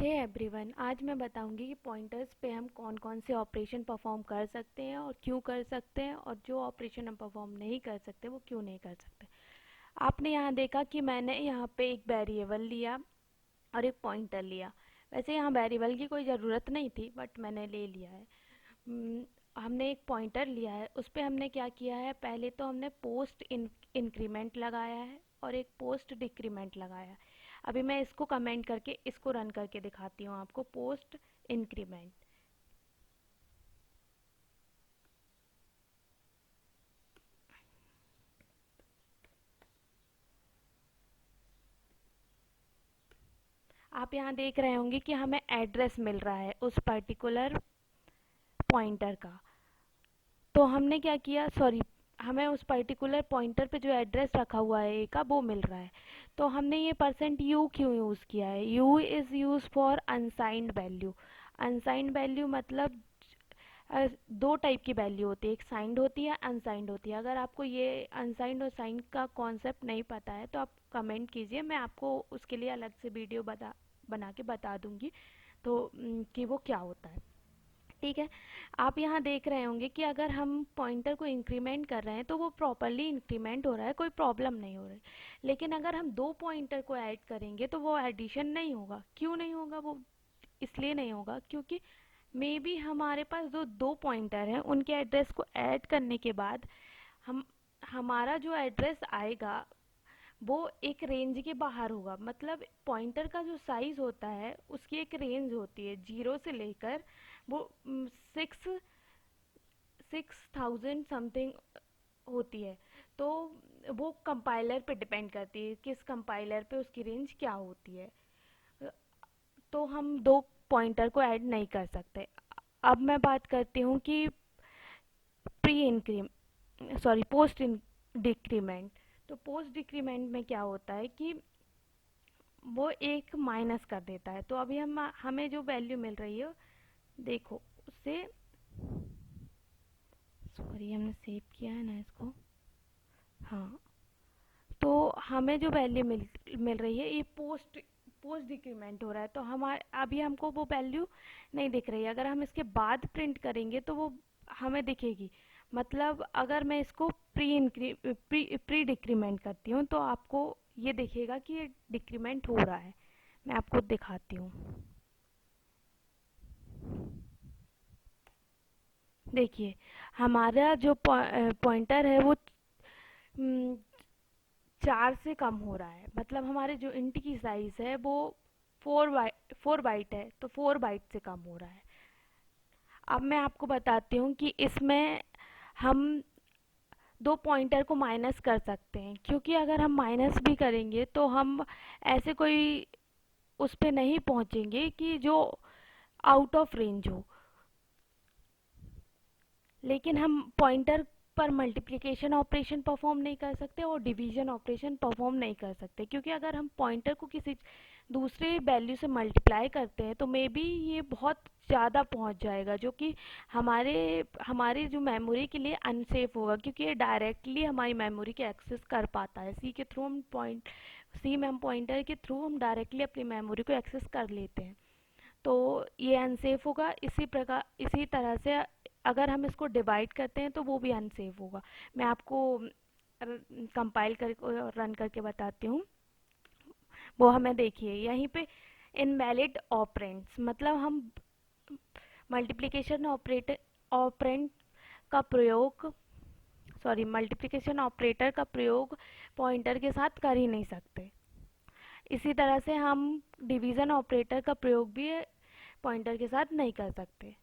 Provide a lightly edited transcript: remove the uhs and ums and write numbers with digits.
Hey everyone, आज मैं बताऊंगी कि पॉइंटर्स पे हम कौन कौन से ऑपरेशन परफॉर्म कर सकते हैं और क्यों कर सकते हैं, और जो ऑपरेशन हम परफॉर्म नहीं कर सकते वो क्यों नहीं कर सकते। आपने यहाँ देखा कि मैंने यहाँ पे एक वेरिएबल लिया और एक पॉइंटर लिया। वैसे यहाँ वेरिएबल की कोई ज़रूरत नहीं थी, बट मैंने ले लिया है। हमने एक पॉइंटर लिया है, उस पर हमने क्या किया है, पहले तो हमने पोस्ट इंक्रीमेंट लगाया है और एक पोस्ट डिक्रीमेंट लगाया है। अभी मैं इसको कमेंट करके इसको रन करके दिखाती हूँ आपको। पोस्ट इंक्रीमेंट, आप यहाँ देख रहे होंगे कि हमें एड्रेस मिल रहा है उस पर्टिकुलर पॉइंटर का। तो हमने क्या किया, सॉरी, हमें उस पर्टिकुलर पॉइंटर पे जो एड्रेस रखा हुआ है ए का वो मिल रहा है। तो हमने ये %u क्यों यूज़ किया है। u is use for unsigned value. Unsigned value मतलब दो टाइप की वैल्यू होती है, एक साइंड होती है, अनसाइंड होती है। अगर आपको ये अनसाइंड और साइंड का कॉन्सेप्ट नहीं पता है तो आप कमेंट कीजिए, मैं आपको उसके लिए अलग से वीडियो बना के बता दूंगी तो कि वो क्या होता है। ठीक है, आप यहाँ देख रहे होंगे कि अगर हम पॉइंटर को इंक्रीमेंट कर रहे हैं तो वो प्रॉपरली इंक्रीमेंट हो रहा है, कोई प्रॉब्लम नहीं हो रही। लेकिन अगर हम दो पॉइंटर को ऐड करेंगे तो वो एडिशन नहीं होगा। क्यों नहीं होगा वो? इसलिए नहीं होगा क्योंकि मे बी हमारे पास जो दो पॉइंटर हैं उनके एड्रेस को ऐड करने के बाद हम हमारा जो एड्रेस आएगा वो एक रेंज के बाहर होगा। मतलब पॉइंटर का जो साइज होता है उसकी एक रेंज होती है, 0 से लेकर वो 6,000 समथिंग होती है। तो वो कंपाइलर पे डिपेंड करती है, किस कंपाइलर पे उसकी रेंज क्या होती है। तो हम दो पॉइंटर को ऐड नहीं कर सकते। अब मैं बात करती हूँ कि प्री इंक्रीम सॉरी पोस्ट डिक्रीमेंट। तो पोस्ट डिक्रीमेंट में क्या होता है कि वो एक माइनस कर देता है। तो अभी हमें जो वैल्यू मिल रही है, देखो उससे, सॉरी हमने सेव किया है ना इसको, हाँ। तो हमें जो वैल्यू मिल रही है, ये पोस्ट डिक्रीमेंट हो रहा है। तो हमारे अभी हमको वो वैल्यू नहीं दिख रही है। अगर हम इसके बाद प्रिंट करेंगे तो वो हमें दिखेगी। मतलब अगर मैं इसको प्री डिक्रीमेंट करती हूँ तो आपको ये दिखेगा कि ये डिक्रीमेंट हो रहा है। मैं आपको दिखाती हूँ। देखिए, हमारा जो पॉइंटर है वो 4 से कम हो रहा है। मतलब हमारे जो इंट की साइज है वो 4 बाइट है, तो 4 बाइट से कम हो रहा है। अब मैं आपको बताती हूँ कि इसमें हम दो पॉइंटर को माइनस कर सकते हैं, क्योंकि अगर हम माइनस भी करेंगे तो हम ऐसे कोई उस पे नहीं पहुँचेंगे कि जो आउट ऑफ रेंज हो। लेकिन हम पॉइंटर पर मल्टीप्लिकेशन ऑपरेशन परफॉर्म नहीं कर सकते और डिवीजन ऑपरेशन परफॉर्म नहीं कर सकते, क्योंकि अगर हम पॉइंटर को किसी दूसरे वैल्यू से मल्टीप्लाई करते हैं तो मे बी ये बहुत ज़्यादा पहुंच जाएगा, जो कि हमारे हमारी जो मेमोरी के लिए अनसेफ होगा, क्योंकि ये डायरेक्टली हमारी मेमोरी के एक्सेस कर पाता है। सी में हम पॉइंटर के थ्रू हम डायरेक्टली अपनी मेमोरी को एक्सेस कर लेते हैं। तो ये अनसेफ होगा। इसी तरह से अगर हम इसको डिवाइड करते हैं तो वो भी अनसेफ होगा। मैं आपको कंपाइल कर रन करके बताती हूँ। वो हमें देखिए यहीं पे इनवैलिड ऑपरेंड्स, मतलब हम मल्टीप्लिकेशन ऑपरेटर ऑपरेंड का प्रयोग मल्टीप्लिकेशन ऑपरेटर का प्रयोग पॉइंटर के साथ कर ही नहीं सकते। इसी तरह से हम डिवीज़न ऑपरेटर का प्रयोग भी पॉइंटर के साथ नहीं कर सकते।